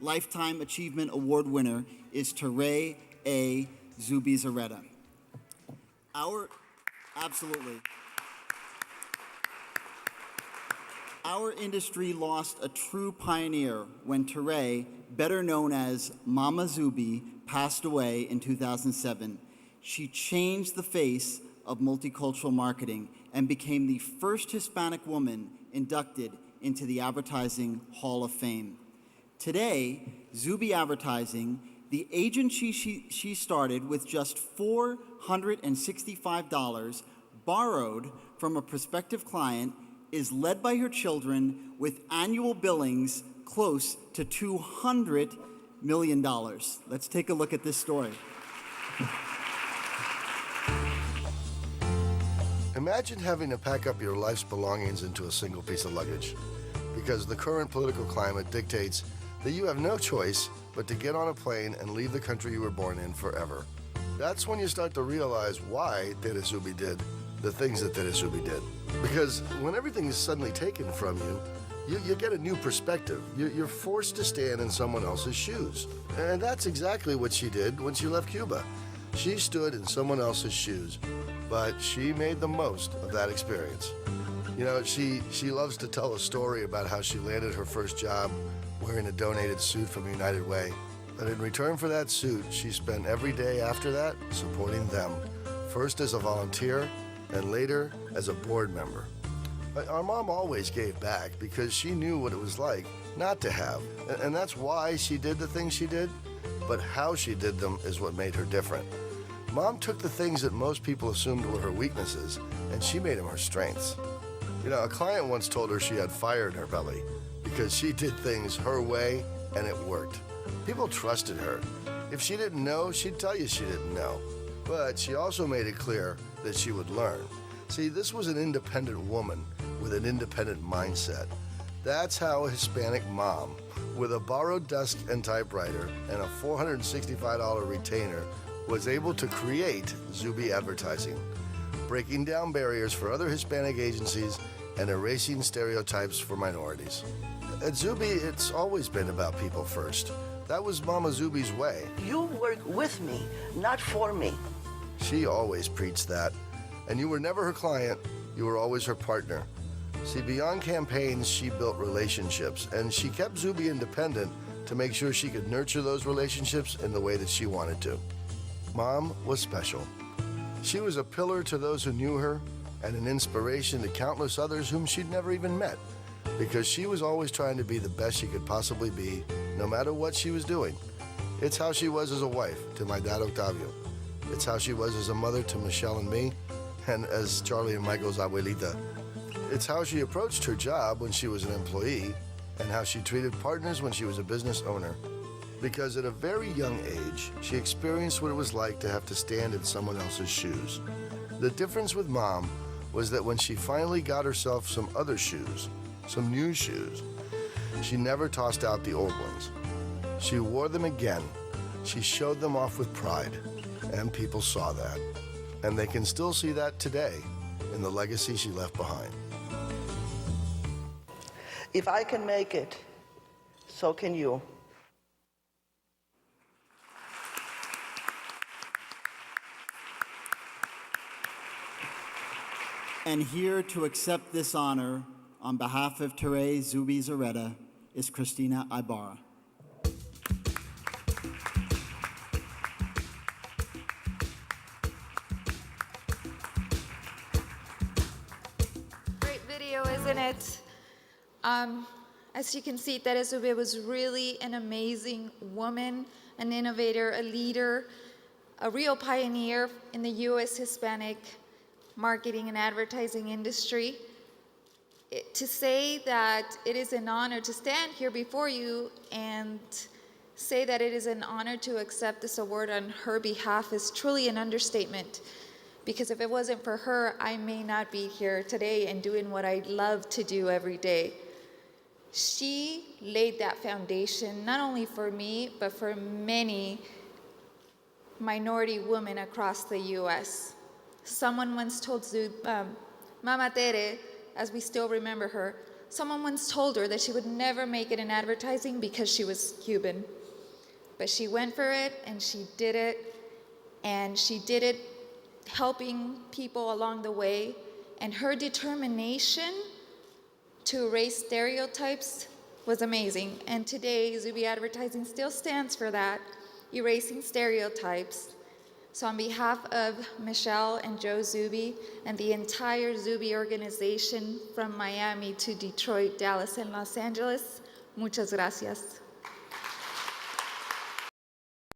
Lifetime Achievement Award winner is Tere A. Zubizarreta. Absolutely. Our industry lost a true pioneer when Tere, better known as Mama Zubi, passed away in 2007. She changed the face of multicultural marketing and became the first Hispanic woman inducted into the Advertising Hall of Fame. Today, Zubi Advertising, the agency she started with just $465 borrowed from a prospective client, is led by her children with annual billings close to $200 million. Let's take a look at this story. Imagine having to pack up your life's belongings into a single piece of luggage, because the current political climate dictates that you have no choice but to get on a plane and leave the country you were born in forever. That's when you start to realize why Tere Zubi did the things that Tere Zubi did. Because when everything is suddenly taken from you get a new perspective. You're forced to stand in someone else's shoes. And that's exactly what she did when she left Cuba. She stood in someone else's shoes, but she made the most of that experience. You know, she loves to tell a story about how she landed her first job wearing a donated suit from United Way. But in return for that suit, she spent every day after that supporting them, first as a volunteer and later as a board member. Our mom always gave back because she knew what it was like not to have. And that's why she did the things she did, but how she did them is what made her different. Mom took the things that most people assumed were her weaknesses, and she made them her strengths. You know, a client once told her she had fire in her belly because she did things her way and it worked. People trusted her. If she didn't know, she'd tell you she didn't know. But she also made it clear that she would learn. See, this was an independent woman with an independent mindset. That's how a Hispanic mom, with a borrowed desk and typewriter and a $465 retainer, was able to create Zubi Advertising, breaking down barriers for other Hispanic agencies and erasing stereotypes for minorities. At Zubi, it's always been about people first. That was Mama Zubi's way. You work with me, not for me. She always preached that. And you were never her client, you were always her partner. See, beyond campaigns, she built relationships, and she kept Zubi independent to make sure she could nurture those relationships in the way that she wanted to. Mom was special. She was a pillar to those who knew her and an inspiration to countless others whom she'd never even met, because she was always trying to be the best she could possibly be, no matter what she was doing. It's how she was as a wife to my dad, Octavio. It's how she was as a mother to Michelle and me, and as Charlie and Michael's abuelita. It's how she approached her job when she was an employee, and how she treated partners when she was a business owner. Because at a very young age, she experienced what it was like to have to stand in someone else's shoes. The difference with Mom was that when she finally got herself some other shoes, some new shoes, she never tossed out the old ones. She wore them again. She showed them off with pride, and people saw that. And they can still see that today in the legacy she left behind. If I can make it, so can you. And here to accept this honor on behalf of Tere Zubizarreta is Christina Ibarra. Great video, isn't it? As you can see, Tere Zubi was really an amazing woman, an innovator, a leader, a real pioneer in the U.S. Hispanic marketing and advertising industry. To say that it is an honor to stand here before you and say that it is an honor to accept this award on her behalf is truly an understatement. Because if it wasn't for her, I may not be here today and doing what I love to do every day. She laid that foundation not only for me, but for many minority women across the U.S. Someone once told Mama Tere, as we still remember her, someone once told her that she would never make it in advertising because she was Cuban. But she went for it, and she did it, and she did it helping people along the way. And her determination to erase stereotypes was amazing. And today, Zubi Advertising still stands for that, erasing stereotypes. So on behalf of Michelle and Joe Zubi and the entire Zubi organization from Miami to Detroit, Dallas, and Los Angeles, muchas gracias.